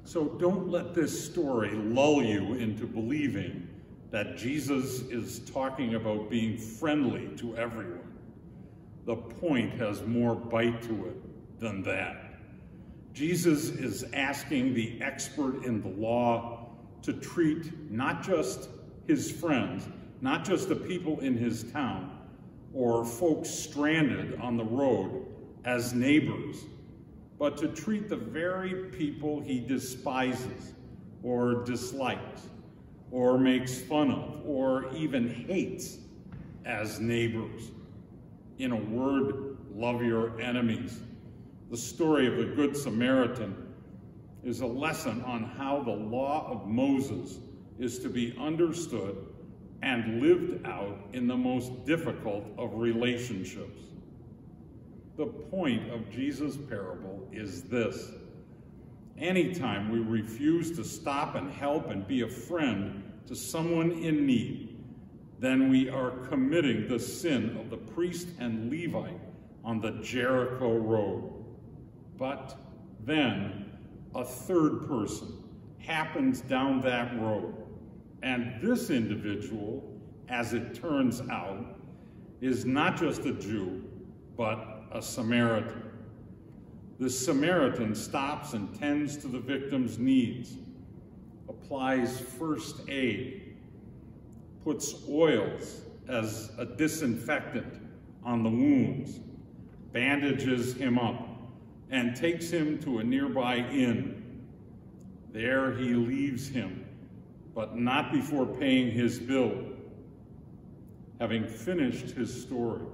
So don't let this story lull you into believing that Jesus is talking about being friendly to everyone. The point has more bite to it than that. Jesus is asking the expert in the law to treat not just his friends, not just the people in his town, or folks stranded on the road as neighbors, but to treat the very people he despises or dislikes or makes fun of or even hates as neighbors. In a word, love your enemies. The story of the Good Samaritan is a lesson on how the law of Moses is to be understood and lived out in the most difficult of relationships. The point of Jesus' parable is this: anytime we refuse to stop and help and be a friend to someone in need, then we are committing the sin of the priest and Levite on the Jericho road. But then a third person happens down that road, and this individual, as it turns out, is not just a Jew, but a Samaritan. The Samaritan stops and tends to the victim's needs, applies first aid, puts oils as a disinfectant on the wounds, bandages him up, and takes him to a nearby inn. There he leaves him, but not before paying his bill. Having finished his story,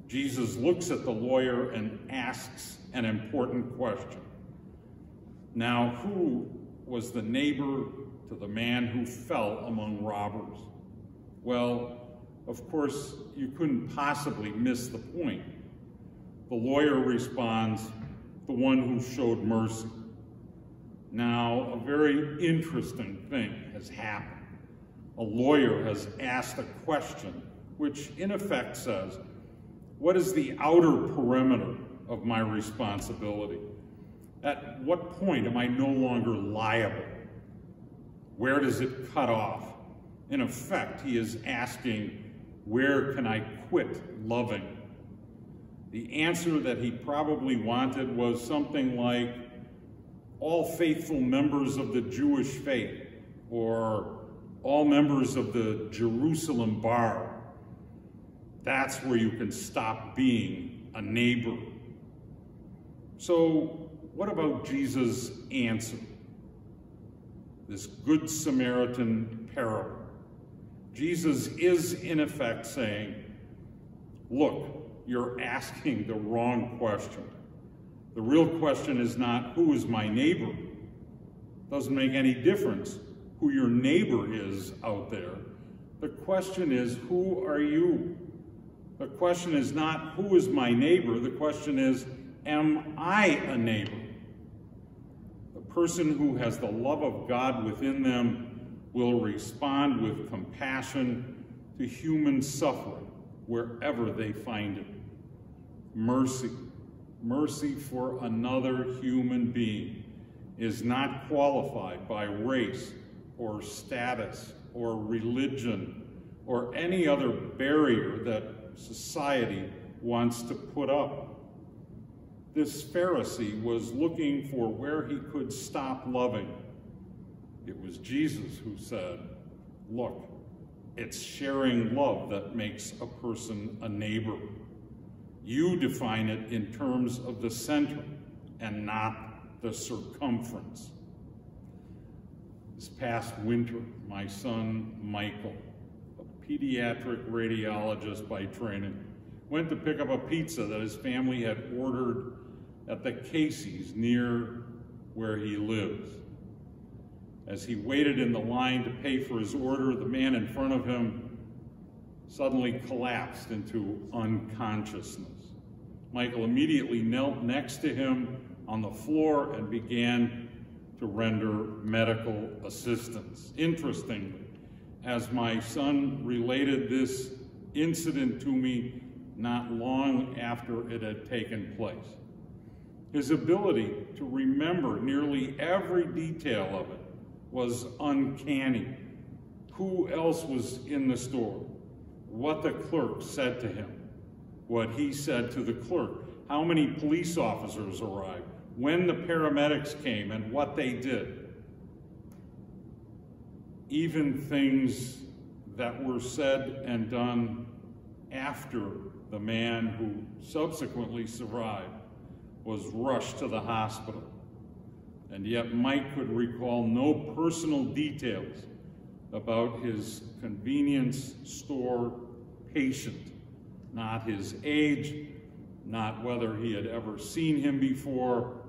Jesus looks at the lawyer and asks an important question. Now, who was the neighbor to the man who fell among robbers? Well, of course, you couldn't possibly miss the point. The lawyer responds, the one who showed mercy. Now, a very interesting thing has happened. A lawyer has asked a question which in effect says, what is the outer perimeter of my responsibility? At what point am I no longer liable? Where does it cut off? In effect, he is asking, where can I quit loving? The answer that he probably wanted was something like, all faithful members of the Jewish faith, or all members of the Jerusalem bar. That's where you can stop being a neighbor. So what about Jesus' answer? This Good Samaritan parable. Jesus is in effect saying, look, you're asking the wrong question. The real question is not, who is my neighbor? Doesn't make any difference who your neighbor is out there. The question is, who are you? The question is not, who is my neighbor? The question is, am I a neighbor? The person who has the love of God within them will respond with compassion to human suffering wherever they find it. Mercy, mercy for another human being is not qualified by race or status or religion or any other barrier that society wants to put up. This Pharisee was looking for where he could stop loving. It was Jesus who said, look, it's sharing love that makes a person a neighbor. You define it in terms of the center and not the circumference. This past winter, my son, Michael, a pediatric radiologist by training, went to pick up a pizza that his family had ordered at the Casey's near where he lives. As he waited in the line to pay for his order, the man in front of him suddenly collapsed into unconsciousness. Michael immediately knelt next to him on the floor and began to render medical assistance. Interestingly, as my son related this incident to me not long after it had taken place, His ability to remember nearly every detail of it was uncanny. Who else was in the store? What the clerk said to him? What he said to the clerk? How many police officers arrived? When the paramedics came and what they did? Even things that were said and done after the man who subsequently survived was rushed to the hospital. And yet Mike could recall no personal details about his convenience store patient, not his age, not whether he had ever seen him before,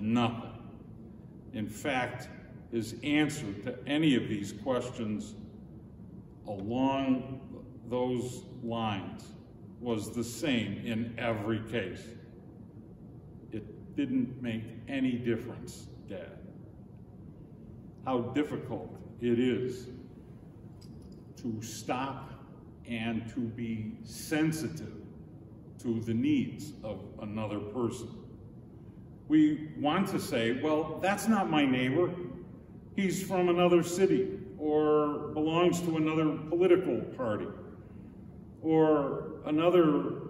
nothing. In fact, his answer to any of these questions along those lines was the same in every case. It didn't make any difference, Dad. How difficult it is to stop and to be sensitive to the needs of another person. We want to say, well, that's not my neighbor. He's from another city or belongs to another political party or another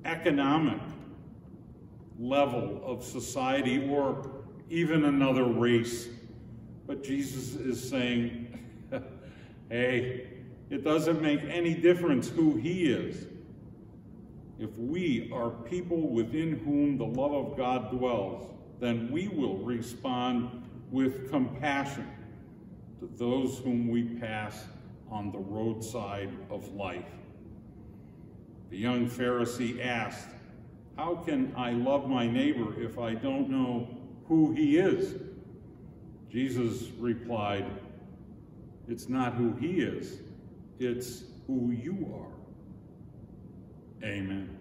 economic level of society or even another race. But Jesus is saying, hey, it doesn't make any difference who he is. If we are people within whom the love of God dwells, then we will respond with compassion to those whom we pass on the roadside of life. The young Pharisee asked, how can I love my neighbor if I don't know who he is? Jesus replied, it's not who he is, it's who you are. Amen.